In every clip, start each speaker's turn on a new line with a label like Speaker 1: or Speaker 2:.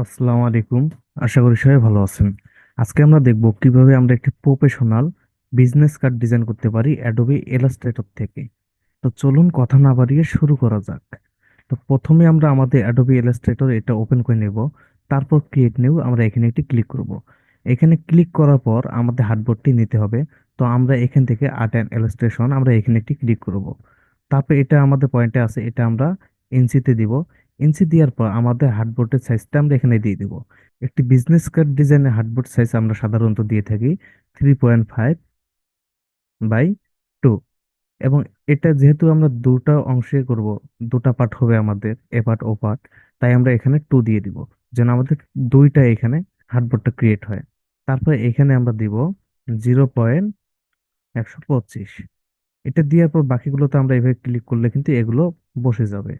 Speaker 1: আসসালামু আলাইকুম। আশা করি সবাই ভালো আছেন। আজকে আমরা দেখব কিভাবে আমরা একটি প্রফেশনাল বিজনেস কার্ড ডিজাইন করতে পারি অ্যাডোবি ইলাস্ট্রেটর থেকে। তো চলুন কথা না বাড়িয়ে শুরু করা যাক। তো প্রথমে আমরা আমাদের অ্যাডোবি ইলাস্ট্রেটর এটা ওপেন করে নেব। তারপর ক্রিয়েট নিউ আমরা এখানে একটি ক্লিক করব। এখানে ক্লিক করার পর আমাদের হার্ডবোর্ডটি নিতে হবে। তো আমরা এখান থেকে আর্ট অ্যান্ড ইলাস্ট্রেশন আমরা এখানে একটি ক্লিক করব। তারপর এটা আমাদের পয়েন্টে আছে, এটা আমরা ইঞ্চিতে দিব। ইঞ্চি দেওয়ার পর আমাদের হার্ডবোর্ডের সাইজটা আমরা এখানে দিয়ে দিব। একটি বিজনেস কার্ড ডিজাইনের হার্ডবোর্ড সাইজ আমরা সাধারণত দিয়ে থাকি 3.5/2। এবং এটা যেহেতু আমরা দুটা অংশে করব, দুটা পার্ট হবে আমাদের, এ পার্ট ও পার্ট, তাই আমরা এখানে 2 দিয়ে দিব, যেন আমাদের দুইটা এখানে হার্ডবোর্ডটা ক্রিয়েট হয়। তারপরে এখানে আমরা দিব 0.125। এটা দেওয়ার পর বাকিগুলোতে আমরা এভাবে ক্লিক করলে কিন্তু এগুলো বসে যাবে।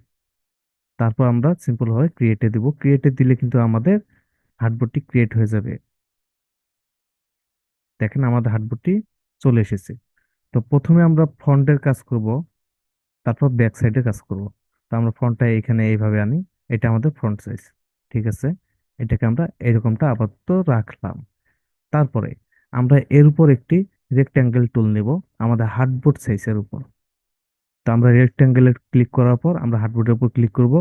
Speaker 1: তারপর আমরা সিম্পল ভাবে ক্রিয়েটে দিব, ক্রিয়েটে দিলে কিন্তু আমাদের হার্ডবোর্ডটি ক্রিয়েট হয়ে যাবে। দেখেন আমাদের হার্ডবোর্ডটি চলে এসেছে। তো প্রথমে আমরা ফ্রন্টের কাজ করব, তারপর ব্যাক সাইডের কাজ করব। তো আমরা ফ্রন্টটা এখানে এইভাবে আনি। এটা আমাদের ফ্রন্ট সাইজ। ঠিক আছে, এটাকে আমরা এরকমটা আপাতত রাখলাম। তারপরে আমরা এর উপর একটি রেক্ট্যাঙ্গেল টুল নেব আমাদের হার্ডবোর্ড সাইজের উপর। তো আমরা রেক্ট্যাঙ্গেলে ক্লিক করার পর আমরা হার্ডবোর্ডের উপর ক্লিক করব।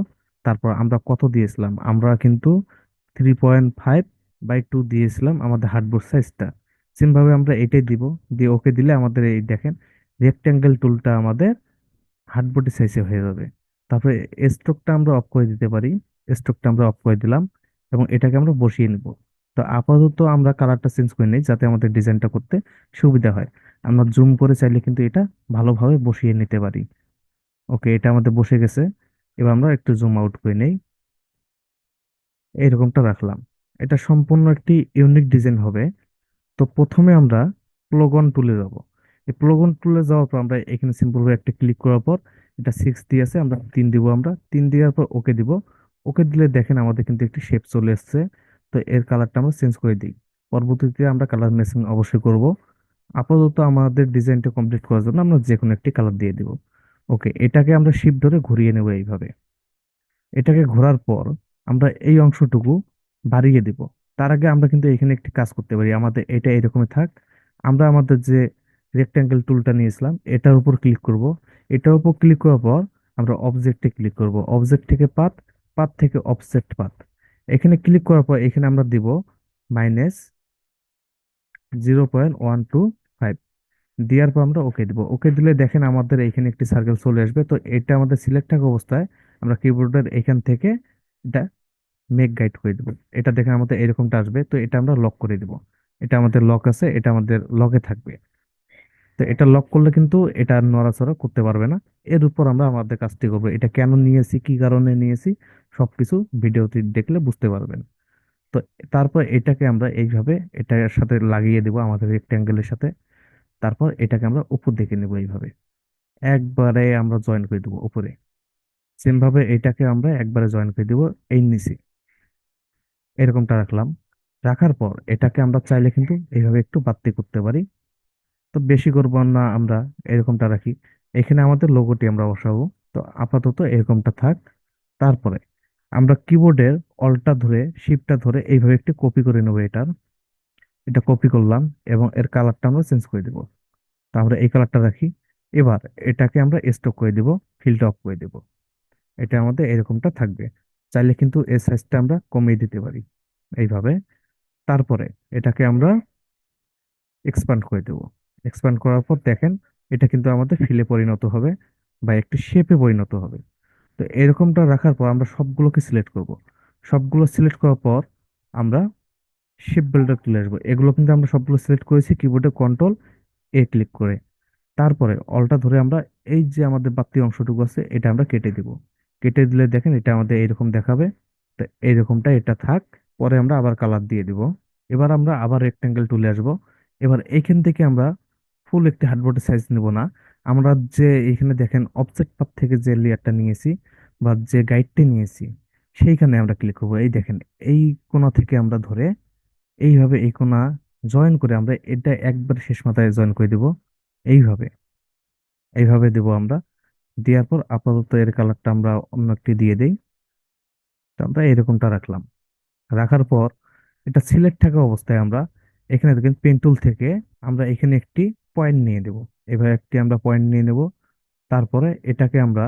Speaker 1: তারপর আমরা কত দিয়েছিলাম, আমরা কিন্তু 3.5/2 দিয়েছিলাম আমাদের হার্ডবোর্ড সাইজটা। সেম ভাবে আমরা এটাই দিব, দিয়ে ওকে দিলে আমাদের এই দেখেন রেক্ট্যাঙ্গেল টুলটা আমাদের হার্ডবোর্ডের সাইজে হয়ে যাবে। তারপরে স্ট্রোকটা আমরা অফ করে দিতে পারি। স্ট্রোকটা আমরা অফ করে দিলাম এবং এটাকে আমরা বসিয়ে নিব। তো আপাতত আমরা কালারটা চেঞ্জ করে নিই যাতে আমাদের ডিজাইনটা করতে সুবিধা হয়। আমরা জুম করে চাইলে কিন্তু এটা ভালোভাবে বসিয়ে নিতে পারি। ওকে, এটা আমাদের বসে গেছে। এবার আমরা একটু জুম আউট করে নেই। এইরকমটা রাখলাম। এটা সম্পূর্ণ একটি ইউনিক ডিজাইন হবে। তো প্রথমে আমরা প্লগন টুলে যাব। এই প্লগন টুলে যাওয়ার পর আমরা এখানে সিম্পল ভাবে একটা ক্লিক করার পর এটা 6 দিয়ে আছে, আমরা 3 দিব। আমরা 3 দেওয়ার পর ওকে দিব। ওকে দিলে দেখেন আমাদের কিন্তু একটি শেপ চলে এসেছে। তো এর কালারটা আমরা চেঞ্জ করে দিই। পরবর্তীতে আমরা কালার ম্যাচিং অবশ্যই করব। আপাতত আমাদের ডিজাইনটা কমপ্লিট করার জন্য আমরা যে কোনো একটি কালার দিয়ে দিব। ওকে, এটাকে আমরা শিফট ধরে ঘুরিয়ে নেব এইভাবে। এটাকে ঘোরার পর আমরা এই অংশটুকু বাড়িয়ে দিব। তার আগে আমরা কিন্তু এখানে একটি কাজ করতে পারি, আমাদের এটা এরকমই থাক। আমরা আমাদের যে রেক্ট্যাঙ্গেল টুলটা নিয়েছিলাম এটার উপর ক্লিক করব। এটার উপর ক্লিক করার পর আমরা অবজেক্টে ক্লিক করব, অবজেক্ট থেকে পাথ, পাথ থেকে অফসেট পাথ। এখানে ক্লিক করার পর এখানে আমরা দিব -0.125। দেওয়ার পর আমরা ওকে দিব। ওকে দিলে দেখেন আমাদের এখানে একটি সার্কেল চলে আসবে। তো এটা আমাদের সিলেক্ট থাকা অবস্থায় আমরা কিবোর্ডের এখান থেকে এটা মেক গাইড করে দিব। এটা দেখেন আমাদের এরকমটা আসবে। তো এটা আমরা লক করে দিব। এটা আমাদের লক আছে, এটা আমাদের লকে থাকবে। তো এটা লক করলে কিন্তু এটা আর নড়াচড়া করতে পারবে না। এর উপর আমরা আমাদের কাজটি করবো। এটা কেন নিয়েছি, কি কারণে নিয়েছি, সবকিছু ভিডিওতে দেখলে বুঝতে পারবেন। তো তারপর এটাকে আমরা এইভাবে এটার সাথে লাগিয়ে দেব আমাদের রেক্ট্যাঙ্গেলের সাথে। তারপর এটাকে আমরা উপর দিকে নেব এইভাবে, একবারে আমরা জয়েন করে দেবো উপরে। সেম ভাবে এটাকে আমরা একবারে জয়েন করে দেবো এই নিচে। এরকমটা রাখলাম। রাখার পর এটাকে আমরা চাইলে কিন্তু এইভাবে একটু বাড়তি করতে পারি। তো বেশি করব না আমরা, এরকমটা রাখি। এখানে আমাদের লোগোটি আমরা বসাবো। তো আপাতত এরকমটা থাক। তারপরে আমরা কিবোর্ডের অল্টটা ধরে শিফটটা ধরে এইভাবে একটু কপি করে নেবো এটার। এটা কপি করলাম এবং এর কালারটা আমরা চেঞ্জ করে দেবো। তো আমরা এই কালারটা রাখি। এবার এটাকে আমরা স্টক করে দিব, ফিল্ড অফ করে দিব। এটা আমাদের এরকমটা থাকবে। চাইলে কিন্তু এর সাইজটা আমরা কমিয়ে দিতে পারি এইভাবে। তারপরে এটাকে আমরা এক্সপান্ড করে দেব। এক্সপান্ড করার পর দেখেন এটা কিন্তু আমাদের ফিলে পরিণত হবে বা একটি শেপে পরিণত হবে। তো এরকমটা রাখার পর আমরা সবগুলোকে সিলেক্ট করব। সবগুলো সিলেক্ট করার পর আমরা শেপ বিল্ডার তুলে আসবো। এগুলো কিন্তু আমরা সবগুলো সিলেক্ট করেছি কিবোর্ডে কন্ট্রোল ক্লিক করে। তারপরে অলটা ধরে আমরা এই যে আমাদের বাড়তি অংশটুকু আছে এটা আমরা কেটে দিব। কেটে দিলে দেখেন এটা আমাদের এইরকম দেখাবে। তো এইরকমটা এটা থাক। পরে আমরা আবার কালার দিয়ে দিব। এবার আমরা আবার রেক্টেঙ্গেল টুলে আসব। এবার এইখান থেকে আমরা ফুল একটি হার্ডবোর্ডের সাইজ নিব না। আমরা যে এখানে দেখেন অফসেট পাথ থেকে যে লেয়ারটা নিয়েছি বা যে গাইডটা নিয়েছি সেইখানে আমরা ক্লিক করব। এই দেখেন এই কোণা থেকে আমরা ধরে এইভাবে এই কোণা জয়েন করে আমরা এটা একবার শেষ মাথায় জয়েন করে দিব। এইভাবে এইভাবে দেব আমরা। দেওয়ার পর আপাতত এর কালারটা আমরা অন্য একটি দিয়ে দেই। তো আমরা এরকমটা রাখলাম। রাখার পর এটা সিলেক্ট থাকা অবস্থায় আমরা এখানে দেখেন পেন টুল থেকে আমরা এখানে একটি পয়েন্ট নিয়ে দেব। এভাবে একটি আমরা পয়েন্ট নিয়ে নেব। তারপরে এটাকে আমরা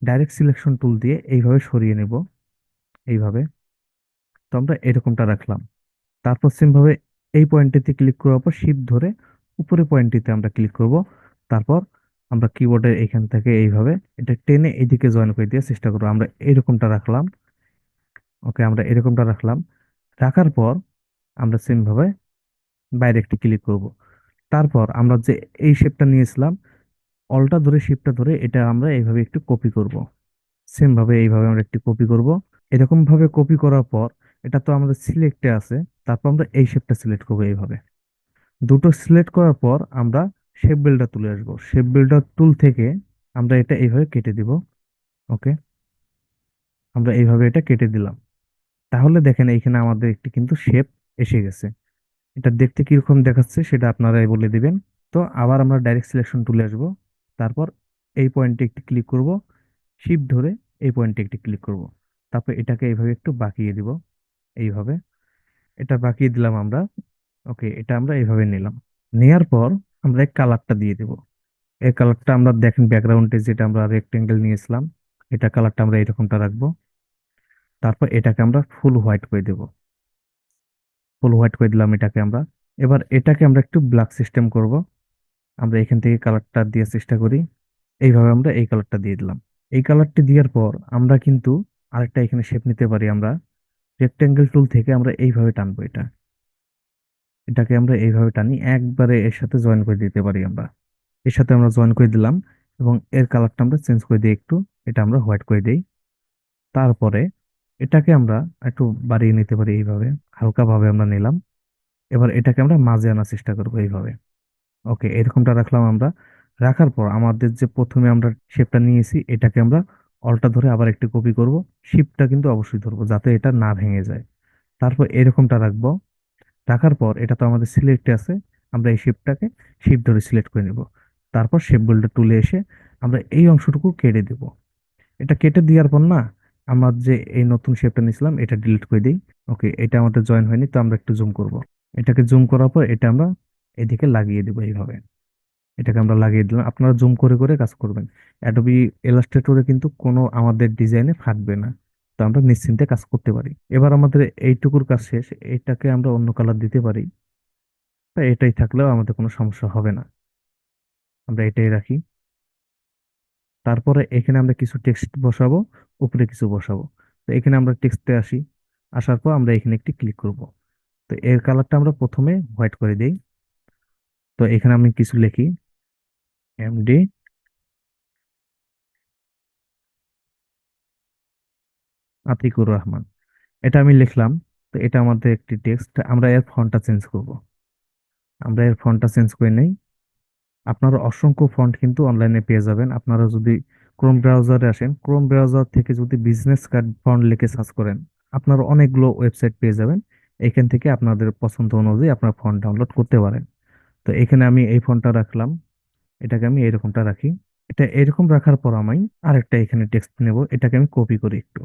Speaker 1: ডাইরেক্ট সিলেকশন টুল দিয়ে এইভাবে সরিয়ে নেব, এইভাবে। তো আমরা এরকমটা রাখলাম। তারপর সেম ভাবে এই পয়েন্টটিতে ক্লিক করার পর শিফট ধরে উপরে পয়েন্টটিতে আমরা ক্লিক করব। তারপর আমরা কিবোর্ডের এখান থেকে এইভাবে এটা টেনে এইদিকে জয়েন করে দেওয়ার চেষ্টা করবো। আমরা এরকমটা রাখলাম। ওকে, আমরা এরকমটা রাখলাম। রাখার পর আমরা সেম ভাবে বাইরে একটি ক্লিক করব। তারপর আমরা যে এই শেপটা নিয়েছিলাম, অলটা ধরে শিফটটা ধরে এটা আমরা এইভাবে একটু কপি করব। সেম ভাবে এইভাবে আমরা একটি কপি করব। এরকম ভাবে কপি করার পর এটা তো আমাদের সিলেক্টে আছে। তারপর আমরা এই শেপটা সিলেক্ট করবো এইভাবে। দুটো সিলেক্ট করার পর আমরা শেপ বিল্ডার তুলে আসবো। শেপ বিল্ডার টুল থেকে আমরা এটা এইভাবে কেটে দিব। ওকে, আমরা এইভাবে এটা কেটে দিলাম। তাহলে দেখেন এইখানে আমাদের একটি কিন্তু শেপ এসে গেছে। এটা দেখতে কিরকম দেখাচ্ছে সেটা আপনারাই বলে দিবেন। তো আবার আমরা ডাইরেক্ট সিলেকশন টুলে আসব। তারপর এই পয়েন্টে একটি ক্লিক করব, শিফট ধরে এই পয়েন্টে একটি ক্লিক করব। তারপর এটাকে এইভাবে একটু বাঁকিয়ে দিব, এইভাবে। এটা বাঁকিয়ে দিলাম আমরা। ওকে, এটা আমরা এইভাবে নিলাম। নেয়ার পর আমরা এই কালারটা দিয়ে দেব। এই কালারটা আমরা দেখেন ব্যাকগ্রাউন্ডে যেটা আমরা রেক্টেঙ্গেল নিয়েছিলাম, এটা কালারটা আমরা এরকমটা রাখবো। তারপর এটাকে আমরা ফুল হোয়াইট করে দেব। ফুল হোয়াইট করে দিলাম এটাকে আমরা। এবার এটাকে আমরা একটু ব্ল্যাক সিস্টেম করব। আমরা এখান থেকে কালারটা দেওয়ার চেষ্টা করি। এইভাবে আমরা এই কালারটা দিয়ে দিলাম। এই কালারটি দেওয়ার পর আমরা কিন্তু আরেকটা এখানে শেপ নিতে পারি। আমরা রেক্টেঙ্গেল টুল থেকে আমরা এইভাবে টানবো এটা। এটাকে আমরা এইভাবে টানি, একবারে এর সাথে জয়েন করে দিতে পারি আমরা। এর সাথে আমরা জয়েন করে দিলাম এবং এর কালারটা আমরা চেঞ্জ করে দিই একটু। এটা আমরা হোয়াইট করে দিই। তারপরে এটাকে আমরা একটু বাড়িয়ে নিতে পারি এইভাবে। হালকা ভাবে আমরা নিলাম। এবার এটাকে আমরা মাঝে আনার চেষ্টা করবো এইভাবে। ওকে, এরকমটা রাখলাম আমরা। রাখার পর আমাদের যে প্রথমে আমরা শেপটা নিয়েছি এটাকে আমরা অল্টা ধরে আবার একটু কপি করব। শিপটা কিন্তু অবশ্যই ধরবো যাতে এটা না ভেঙে যায়। তারপর এরকমটা রাখবো। রাখার পর এটা তো আমাদের সিলেক্টে আছে। আমরা এই শেপটাকে শিপ ধরে সিলেক্ট করে নেব। তারপর শেপ বোল্ডে তুলে এসে আমরা এই অংশটুকু কেটে দেব। এটা কেটে দেওয়ার পর না, আমরা যে এই নতুন শেপটা নিয়েছিলাম এটা ডিলিট করে দিই। ওকে, এটা আমাদের জয়েন হয়নি, তো আমরা একটু জুম করব। এটাকে জুম করার পর এটা আমরা এদিকে লাগিয়ে দেবো এইভাবে। এটাকে আমরা লাগিয়ে দিলাম। আপনারা জুম করে করে কাজ করবেন। অ্যাডোবি ইলাস্ট্রেটরে কিন্তু কোনো আমাদের ডিজাইনে ফাটবে না। তো আমরা নিশ্চিন্তে কাজ করতে পারি। এবার আমাদের এইটুকুর কাজ শেষ। এটাকে আমরা অন্য কালার দিতে পারি। তা এটাই থাকলেও আমাদের কোনো সমস্যা হবে না। আমরা এটাই রাখি। তারপরে এখানে আমরা কিছু টেক্সট বসাবো, উপরে কিছু বসাবো। তো এখানে আমরা টেক্সটে আসি। আসার পর আমরা এখানে একটি ক্লিক করব। তো এর কালারটা আমরা প্রথমে হোয়াইট করে দেই। তো এখানে আমি কিছু লিখি, এমডি আতিকুর রহমান। এটা আমি লিখলাম। তো এটা আমাদের একটি টেক্সট। আমরা এর ফন্টটা চেঞ্জ করব। আমরা এর ফন্টটা চেঞ্জ করে নেই। আপনারা অসংখ্য ফন্ট কিন্তু অনলাইনে পেয়ে যাবেন। আপনারা যদি ক্রোম ব্রাউজারে আসেন, ক্রোম ব্রাউজার থেকে যদি বিজনেস কার্ড ফন্ট লিখে সার্চ করেন, আপনারা অনেকগুলো ওয়েবসাইট পেয়ে যাবেন। এখান থেকে আপনাদের পছন্দ অনুযায়ী আপনার ফন্ট ডাউনলোড করতে পারেন। তো এখানে আমি এই ফন্টটা রাখলাম। এটাকে আমি এরকমটা রাখি। এটা এরকম রাখার পর আমি আরেকটা এখানে টেক্সট নেব। এটাকে আমি কপি করি একটু।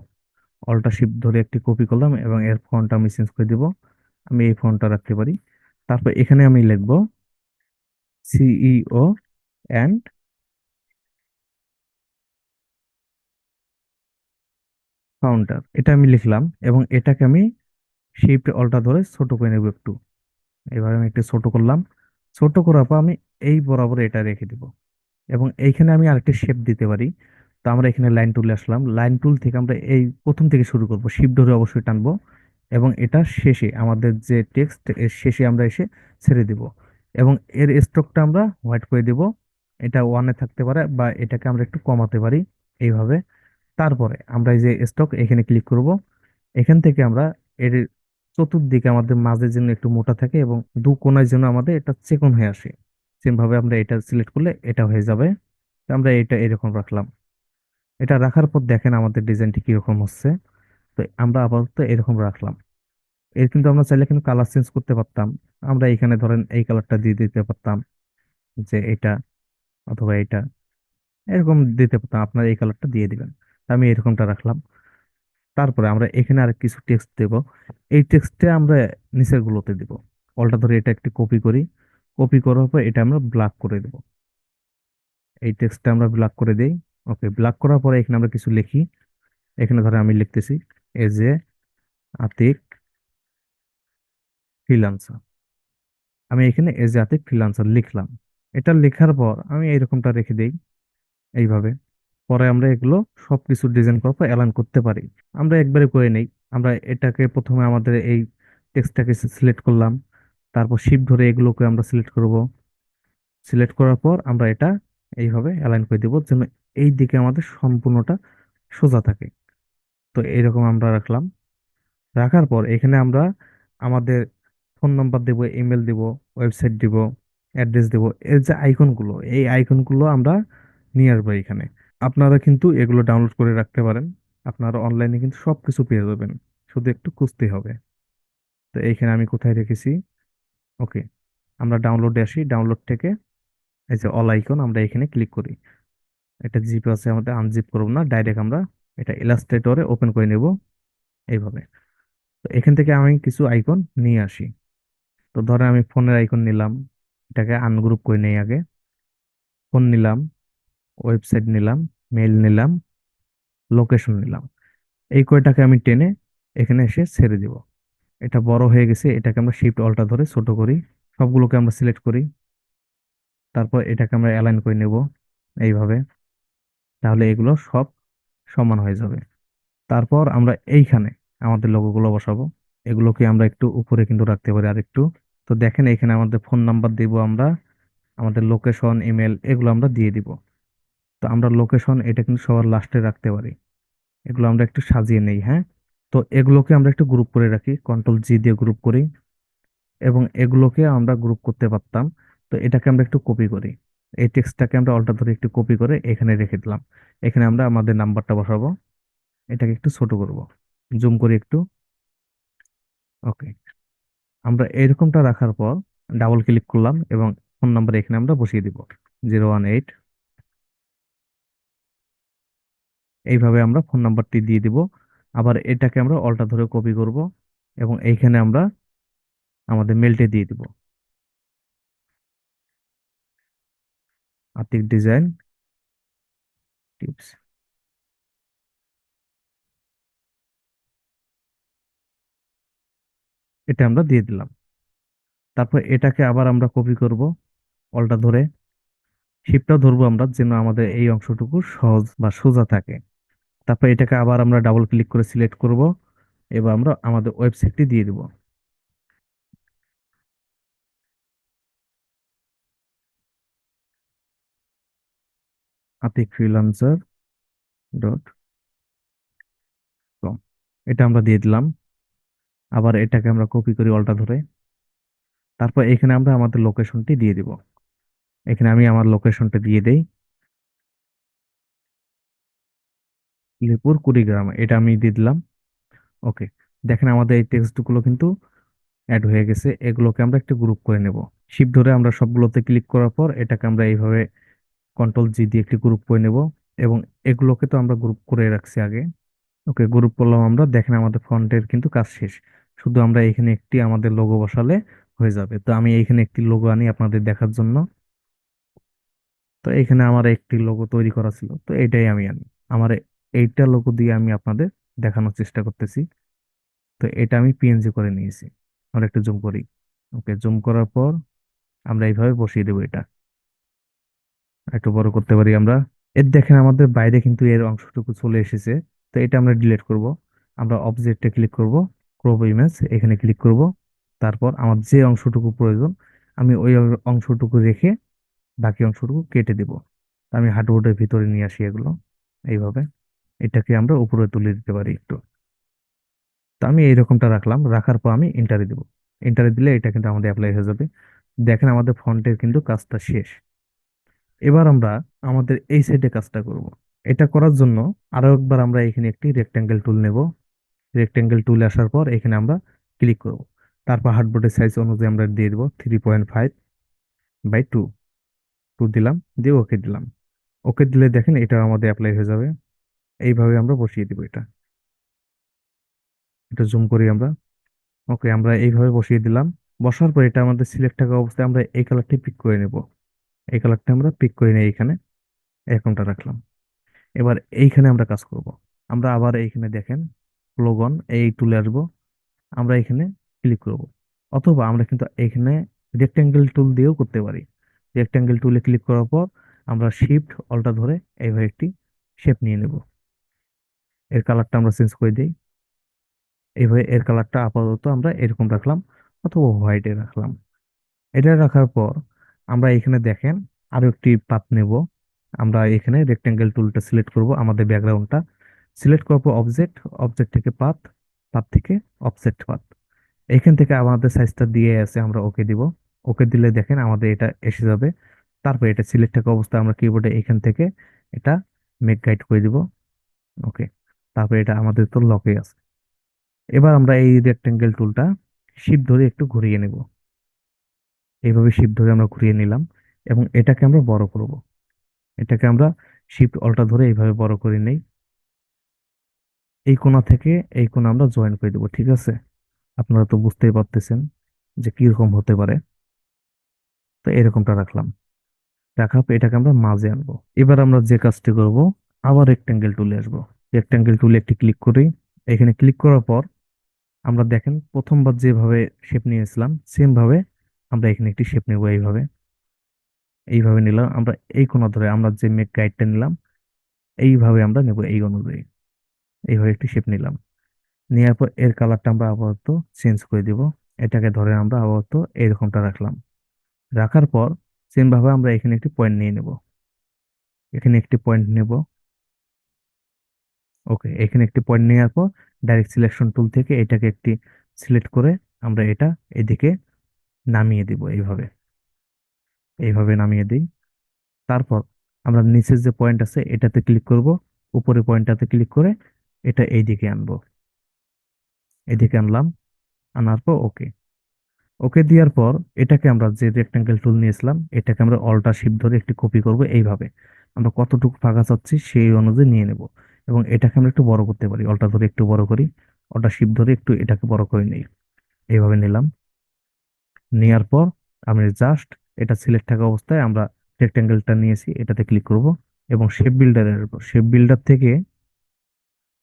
Speaker 1: অল্টা শিফট ধরে একটি কপি করলাম এবং এর ফন্টটা আমি চেঞ্জ করে দিব। আমি এই ফন্টটা রাখতে পারি। তারপর এখানে আমি লিখব সিইও অ্যান্ড ফাউন্ডার। এটা আমি লিখলাম এবং এটাকে আমি শিফট অল্টা ধরে ছোট করে নেব একটু। এবার আমি একটু ছোট করলাম। ছোট করার পর আমি এই বরাবর এটা রেখে দিব এবং এইখানে আমি আরেকটা শেপ দিতে পারি। তো আমরা এখানে লাইন টুলে আসলাম। লাইন টুল থেকে আমরা এই প্রথম থেকে শুরু করব, শিফট ধরে অবশ্যই টানবো এবং এটা শেষে আমাদের যে টেক্সট এর শেষে আমরা এসে ছেড়ে দিব এবং এর স্ট্রোকটা আমরা হোয়াইট করে দিব। এটা ওয়ানে থাকতে পারে বা এটাকে আমরা একটু কমাতে পারি এইভাবে। তারপরে আমরা এই যে স্টক এখানে ক্লিক করব। এখান থেকে আমরা এর চতুর্দিকে আমাদের মাঝে যেন একটু মোটা থাকে এবং দু কোণায় যেন আমাদের এটা চিকন হয়ে আসে। সেম ভাবে আমরা এটা সিলেক্ট করলে এটা হয়ে যাবে। তো আমরা এটা এরকম রাখলাম। এটা রাখার পর দেখেন আমাদের ডিজাইনটি কিরকম হচ্ছে। তো আমরা আপাতত এরকম রাখলাম। এর কিন্তু আমরা চাইলে কিন্তু কালার চেঞ্জ করতে পারতাম। আমরা এখানে ধরেন এই কালারটা দিয়ে দিতে পারতাম, যে এটা অথবা এটা এরকম দিতে পারতাম। আপনার এই কালারটা দিয়ে দিবেন। তো আমি এরকমটা রাখলাম। তারপরে আমরা এখানে আর কিছু টেক্সট দেব। এই টেক্সটে আমরা নিচের গুলোতে দিব। অলটা ধরে এটা একটি কপি করি। কপি করার পর এটা আমরা ব্ল্যাক করে দেব। এই টেক্সটটা আমরা ব্ল্যাক করে দেই। ওকে, ব্ল্যাক করার পরে এখানে আমরা কিছু লিখি। এখানে ধরে আমি লিখতেছি এজ এ আতিক ফ্রিল্যান্সার। আমি এখানে এজ এ আতিক ফ্রিল্যান্সার লিখলাম। এটা লেখার পর আমি এইরকমটা রেখে দেই এইভাবে। পরে আমরা এগুলো সবকিছু ডিজাইন করার পর অ্যালাইন করতে পারি। আমরা একবারে করে নেই। আমরা এটাকে প্রথমে আমাদের এই টেক্সটটাকে সিলেক্ট করলাম। তারপর শিফট ধরে এগুলোকে আমরা সিলেক্ট করব। সিলেক্ট করার পর আমরা এটা এইভাবে অ্যালাইন করে দেবো যেন এই দিকে আমাদের সম্পূর্ণটা সোজা থাকে। তো এইরকম আমরা রাখলাম। রাখার পর এখানে আমরা আমাদের ফোন নাম্বার দেব, ইমেল দেব, ওয়েবসাইট দিব, অ্যাড্রেস দেব। এর যে আইকনগুলো, এই আইকনগুলো আমরা নিয়ে আসবো এখানে। আপনারা কিন্তু এগুলো ডাউনলোড করে রাখতে পারেন। আপনারা অনলাইনে কিন্তু সবকিছু পেয়ে যাবেন, শুধু একটু খুঁজতে হবে। তো এইখানে আমি কোথায় রেখেছি। ওকে, আমরা ডাউনলোডে আসি। ডাউনলোড থেকে এই যে অল আইকন, আমরা এখানে ক্লিক করি। এটা জিপ আছে আমাদের, আনজিপ করব না, ডাইরেক্ট আমরা এটা ইলাস্ট্রেটরে ওপেন করে নেব এইভাবে। তো এখান থেকে আমি কিছু আইকন নিয়ে আসি। তো ধরেন আমি ফোনের আইকন নিলাম, এটাকে আনগ্রুপ করে নেই আগে। ফোন নিলাম, ওয়েবসাইট নিলাম, মেইল নিলাম, লোকেশন নিলাম। এই কয়টাকে আমি টেনে এখানে এসে ছেড়ে দিব। এটা বড় হয়ে গেছে, এটাকে আমরা শিফট অল্টা ধরে ছোট করি। সবগুলোকে আমরা সিলেক্ট করি। তারপর এটাকে আমরা অ্যালাইন করে নেব এইভাবে। তাহলে এগুলো সব সমান হয়ে যাবে। তারপর আমরা এইখানে আমাদের লোগোগুলো বসাবো। এগুলোকে আমরা একটু উপরে কিন্তু রাখতে পারি আর একটু। তো দেখেন এখানে আমাদের ফোন নাম্বার দিব আমরা, আমাদের লোকেশন, ইমেল এগুলো আমরা দিয়ে দিব। তো আমরা লোকেশন এটা কিন্তু সবার লাস্টে রাখতে পারি। এগুলো আমরা একটু সাজিয়ে নেই, হ্যাঁ। তো এগুলোকে আমরা একটু গ্রুপ করে রাখি, কন্ট্রোল জি দিয়ে গ্রুপ করি। এবং এগুলোকে আমরা গ্রুপ করতে পারতাম। তো এটাকে আমরা একটু কপি করি। এই টেক্সটটাকে আমরা অল্টার ধরে একটু কপি করে এখানে রেখে দিলাম। এখানে আমরা আমাদের নাম্বারটা বসাবো। এটাকে একটু ছোট করব, জুম করি একটু। ওকে, আমরা এরকমটা রাখার পর ডাবল ক্লিক করলাম এবং ফোন নাম্বার এখানে আমরা বসিয়ে দিব 018। এইভাবে আমরা ফোন নাম্বারটি দিয়ে দিব। আবার এটাকে আমরা অল্টা ধরে কপি করব এবং এইখানে আমরা আমাদের মেলটি দিয়ে দিব, আতিক ডিজাইন টিপস। এটা আমরা দিয়ে দিলাম। তারপর এটাকে আবার আমরা কপি করব অল্টা ধরে। শিপটাও ধরবো আমরা যেন আমাদের এই অংশটুকু সহজ বা সোজা থাকে। তারপর এটাকে আবার আমরা ডাবল ক্লিক করে সিলেক্ট করব। এবার আমরা আমাদের ওয়েবসাইটটি দিয়ে দিব, আতিক ফ্রিল্যান্সার ডট কম। এটা আমরা দিয়ে দিলাম। আবার এটাকে আমরা কপি করি অল্টা ধরে। তারপর এখানে আমরা আমাদের লোকেশনটি দিয়ে দিব। এখানে আমি আমার লোকেশনটা দিয়ে দেই, লিপুর কুড়িগ্রাম, এটা আমি দিয়ে দিলাম। ওকে, দেখেন আমাদের এই টেক্সট গুলো কিন্তু অ্যাড হয়ে গেছে। এগুলোকে আমরা একটু গ্রুপ করে নেব। শিফট ধরে আমরা সবগুলোতে ক্লিক করার পর এটাকে আমরা এইভাবে কন্ট্রোল জি দিয়ে একটি গ্রুপ করে নেব। এবং এগুলোকে তো আমরা গ্রুপ করে রাখছি আগে। ওকে, গ্রুপ করলাম আমরা। দেখেন আমাদের ফন্টের কিন্তু কাজ শেষ। শুধু আমরা এখানে একটি আমাদের লোগো বসালে হয়ে যাবে। তো আমি এইখানে একটি লোগো আনি আপনাদের দেখার জন্য। তো এখানে আমার একটি লোগো তৈরি করা ছিল, তো এটাই আমি আনি। আমার এইটা লোগো দিয়ে আমি আপনাদের দেখানোর চেষ্টা করতেছি। তো এটা আমি পিএনজি করে নিয়েছি। আমরা একটু জুম করি। ওকে, জুম করার পর আমরা এইভাবে বসিয়ে দেবো এটা। একটু বড় করতে পারি আমরা। এর দেখেন আমাদের বাইরে কিন্তু এর অংশটুকু চলে এসেছে। তো এটা আমরা ডিলিট করব। আমরা অবজেক্টে ক্লিক করব, ক্রপ ইমেজ এখানে ক্লিক করব। তারপর আমার যে অংশটুকু প্রয়োজন আমি ওই অংশটুকু রেখে বাকি অংশটুকু কেটে দিব। আমি হার্ডবোর্ডের ভিতরে নিয়ে আসি এগুলো এইভাবে। এটাকে আমরা উপরে তুলে দিতে পারি একটু। তো আমি এইরকমটা রাখলাম। রাখার পর আমি এন্টারে দিব। এন্টারে দিলে এটা কিন্তু আমাদের অ্যাপ্লাই হয়ে যাবে। দেখেন আমাদের ফন্টের কিন্তু কাজটা শেষ। এবার আমরা আমাদের এই সাইডে কাজটা করব। এটা করার জন্য আরো একবার আমরা এখানে একটি রেক্টেঙ্গেল টুল নেব। রেক্টেঙ্গেল টুলে আসার পর এখানে আমরা ক্লিক করব। তারপর হার্ডবোর্ডের সাইজ অনুযায়ী আমরা দিয়ে দেবো 3.5/2। টু দিলাম, দিয়ে ওকে দিলাম। ওকে দিলে দেখেন এটা আমাদের অ্যাপ্লাই হয়ে যাবে। এইভাবে আমরা বসিয়ে দিব এটা। একটু জুম করি আমরা। ওকে, আমরা এইভাবে বসিয়ে দিলাম। বসার পর এটা আমাদের সিলেক্ট থাকা অবস্থায় আমরা এই কালারটি পিক করে নেব। এই কালারটা আমরা পিক করে নিয়ে এইখানে এরকমটা রাখলাম। এবার এইখানে আমরা কাজ করব। আমরা আবার এইখানে দেখেন প্লগন এই টুলে আসবো, আমরা এখানে ক্লিক করব। অথবা আমরা কিন্তু এখানে রেক্টেঙ্গেল টুল দিয়েও করতে পারি। রেক্টেঙ্গেল টুলে ক্লিক করার পর আমরা শিফট অল্টা ধরে এইভাবে একটি শেপ নিয়ে নেব। এর কালারটা আমরা চেঞ্জ করে দিই। এইভাবে এর কালারটা আপাতত আমরা এরকম রাখলাম, অথবা হোয়াইটে রাখলাম। এটা রাখার পর আমরা এখানে দেখেন আরো একটি পাত নেব। আমরা এখানে রেক্টেঙ্গেল টুলটা সিলেক্ট করব, আমাদের ব্যাকগ্রাউন্ডটা সিলেক্ট করব, অবজেক্ট, অবজেক্ট থেকে পাত, পাত থেকে অফসেট পাত। এখান থেকে আমাদের সাইজটা দিয়ে আছে, আমরা ওকে দিব। ওকে দিলে দেখেন আমাদের এটা এসে যাবে। তারপর এটা সিলেক্ট থাকা অবস্থায় আমরা কিবোর্ডে এখান থেকে এটা মেক গাইড করে দিব। ওকে, তারপর এটা আমাদের তো লকে আছে। এবার আমরা এই রেক্টেঙ্গেল টুলটা শিফট ধরে একটু ঘুরিয়ে নেব। এইভাবে শিফট ধরে আমরা ঘুরিয়ে নিলাম, এবং এটাকে আমরা বড় করব। এটাকে আমরা শিফট অল্টা ধরে এইভাবে বড় করে নেই। এই কোণা থেকে এই কোণা আমরা জয়েন করে দেবো, ঠিক আছে? আপনারা তো বুঝতেই পারতেছেন যে কিরকম হতে পারে। তো এরকমটা রাখলাম। রাখার পর এটাকে আমরা মাঝে আনবো। এবার আমরা যে কাজটি করব, আবার রেক্টেঙ্গেল টুলে আসবো। রেক্টেঙ্গেল টুলে একটি ক্লিক করি। এখানে ক্লিক করার পর আমরা দেখেন প্রথমবার যেভাবে শেপ নিয়েছিলাম সেম ভাবে আমরা এখানে একটি শেপ নেব। এইভাবে এইভাবে নিলাম আমরা, এই কোণা ধরে আমরা যে মেক গাইডটা নিলাম এইভাবে আমরা নেব, এই অনুযায়ী এইভাবে একটি শেপ নিলাম। নেওয়ার পর এর কালারটা আমরা আপাতত চেঞ্জ করে দিব। এটাকে ধরে আমরা আপাতত এইরকমটা রাখলাম। রাখার পর সেম ভাবে আমরা এখানে একটি পয়েন্ট নিয়ে নেব। এখানে একটি পয়েন্ট নেব। ওকে, এখানে একটি পয়েন্ট নেওয়ার পর ডাইরেক্ট সিলেকশন টুল থেকে এটাকে একটি সিলেক্ট করে আমরা এটা এদিকে নামিয়ে দিব। এইভাবে এইভাবে নামিয়ে দিই। তারপর আমরা নিচের যে পয়েন্ট আছে এটাতে ক্লিক করব, উপরে পয়েন্টটাতে ক্লিক করে এটা এইদিকে আনবো। এদিকে আনলাম। আনার পর ওকে, ওকে দেওয়ার পর এটাকে আমরা যে রেক্টেঙ্গেল টুল নিয়েছিলাম এটাকে আমরা অল্টার শিফট ধরে একটি কপি করব। এইভাবে আমরা কতটুকু ফাঁকা চাচ্ছি সেই অনুযায়ী নিয়ে নেব, এবং এটাকে আমরা একটু বড় করতে পারি। অল্টার ধরে একটু বড় করি, অল্টার শিফট ধরে একটু এটাকে বড় করে নিই। এইভাবে নিলাম। নেওয়ার পর আমি জাস্ট এটা সিলেক্ট থাকা অবস্থায় আমরা রেক্টেঙ্গেলটা নিয়েছি এটাতে ক্লিক করব, এবং শেপ বিল্ডারের উপর, শেপ বিল্ডার থেকে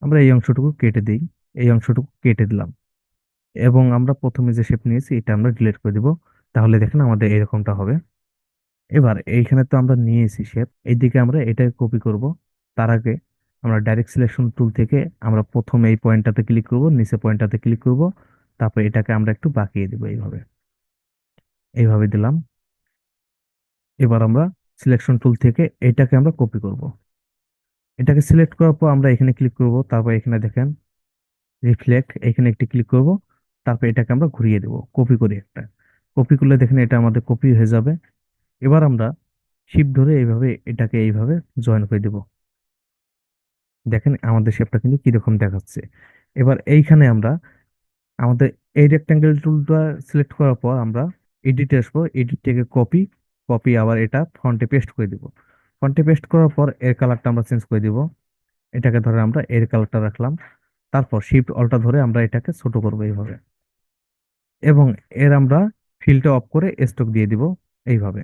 Speaker 1: আমরা এই অংশটুকু কেটে দিই। এই অংশটুকু কেটে দিলাম, এবং আমরা প্রথমে যে শেপ নিয়েছি এটা আমরা ডিলিট করে দিব। তাহলে দেখেন আমাদের এরকমটা হবে। এবার এইখানে তো আমরা নিয়েছি শেপ, এইদিকে আমরা এটাকে কপি করব। তার আগে আমরা ডাইরেক্ট সিলেকশন টুল থেকে আমরা প্রথমে এই পয়েন্টটাতে ক্লিক করব, নিচে পয়েন্টটাতে ক্লিক করব। তারপর এটাকে আমরা একটু বাঁকিয়ে দিব এইভাবে। এইভাবে দিলাম। এবার আমরা সিলেকশন টুল থেকে এটাকে আমরা কপি করব। এটাকে সিলেক্ট করার পর আমরা এখানে ক্লিক করব। তারপর এখানে দেখেন রিফ্লেক্ট, এখানে একটি ক্লিক করব। তারপর এটাকে আমরা ঘুরিয়ে দেব, কপি করে একটা। কপি করলে দেখেন এটা আমাদের কপি হয়ে যাবে। এবার আমরা শিফট ধরে এইভাবে এটাকে এইভাবে জয়েন করে দেব। দেখেন আমাদের শেপটা কিন্তু কিরকম দেখাচ্ছে। এবার এইখানে আমরা আমাদের এই রেক্ট্যাঙ্গেল টুলটা সিলেক্ট করার পর আমরা এডিটে আসবো। এডিট থেকে কপি, কপি আবার এটা ফন্টে পেস্ট করে দিব। ফন্টে পেস্ট করার পর এর কালারটা আমরা চেঞ্জ করে দিব। এটাকে ধরে আমরা এর কালারটা রাখলাম। তারপর শিফট অল্টা ধরে আমরা এটাকে ছোট করবো এইভাবে, এবং এর আমরা ফিলটা অফ করে স্টক দিয়ে দিব এইভাবে।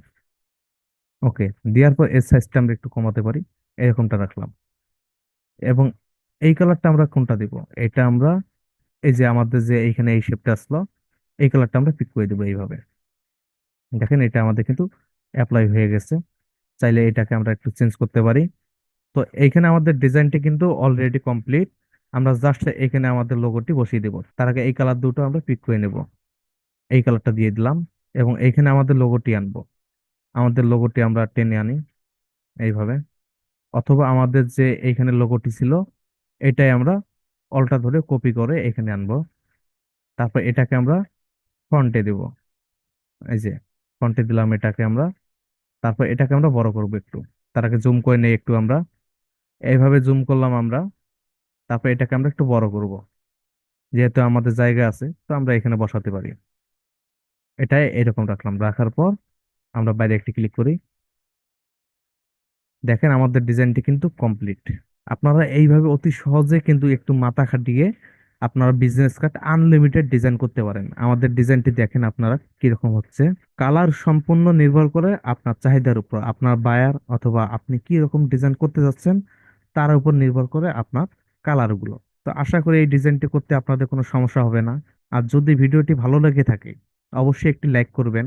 Speaker 1: ওকে, দেওয়ার পর এর সাইজটা আমরা একটু কমাতে পারি, এরকমটা রাখলাম। এবং এই কালারটা আমরা কোনটা দিব, এটা আমরা এই যে আমাদের যে এইখানে এই শেপটা আসলো এই কালারটা আমরা পিক করে দেবো এইভাবে। দেখেন এটা আমাদের কিন্তু অ্যাপ্লাই হয়ে গেছে। চাইলে এটাকে আমরা একটু চেঞ্জ করতে পারি। তো এইখানে আমাদের ডিজাইনটি কিন্তু অলরেডি কমপ্লিট। আমরা জাস্ট এখানে আমাদের লোগোটি বসিয়ে দেব। তার আগে এই কালার দুটো আমরা পিক করে নেব। এই কালারটা দিয়ে দিলাম, এবং এইখানে আমাদের লোগোটি আনবো। আমাদের লোগোটি আমরা টেনে আনি এইভাবে, অথবা আমাদের যে এইখানে লোগোটি ছিল এটাই আমরা অল্টা ধরে কপি করে এখানে আনবো। তারপর এটাকে আমরা ফ্রন্টে দেব। এই যে ফ্রন্টে দিলাম এটাকে আমরা। তারপর এটাকে আমরা বড় করব একটু। তার আগে জুম করে নেই একটু আমরা, এইভাবে জুম করলাম আমরা। তারপর এটাকে আমরা একটু বড় করব, যেহেতু আমাদের জায়গা আছে তো আমরা এখানে বসাতে পারি। এটা এরকম রাখলাম। রাখার পর আমরা বাইরে একটি ক্লিক করি। দেখেন আমাদের ডিজাইনটি কিন্তু কমপ্লিট। আপনারা এইভাবে অতি সহজে কিন্তু একটু মাথা খাটিয়ে আপনারা বিজনেস কার্ড আনলিমিটেড ডিজাইন করতে পারেন। আমাদের ডিজাইনটি দেখেন আপনারা কিরকম হচ্ছে। কালার সম্পূর্ণ নির্ভর করে আপনার চাহিদার উপর, আপনার বায়ার অথবা আপনি কি রকম ডিজাইন করতে যাচ্ছেন তার উপর নির্ভর করে আপনার কালারগুলো। তো আশা করি এই ডিজাইনটি করতে আপনাদের কোনো সমস্যা হবে না। আর যদি ভিডিওটি ভালো লেগে থাকে অবশ্যই একটি লাইক করবেন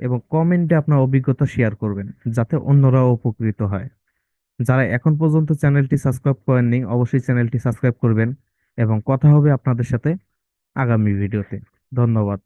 Speaker 1: এবং কমেন্টে আপনার অভিজ্ঞতা শেয়ার করবেন, যাতে অন্যরাও উপকৃত হয়। যারা এখন পর্যন্ত চ্যানেলটি সাবস্ক্রাইব করেননি অবশ্যই চ্যানেলটি সাবস্ক্রাইব করবেন এবং কথা হবে আপনাদের সাথে আগামী ভিডিওতে। ধন্যবাদ।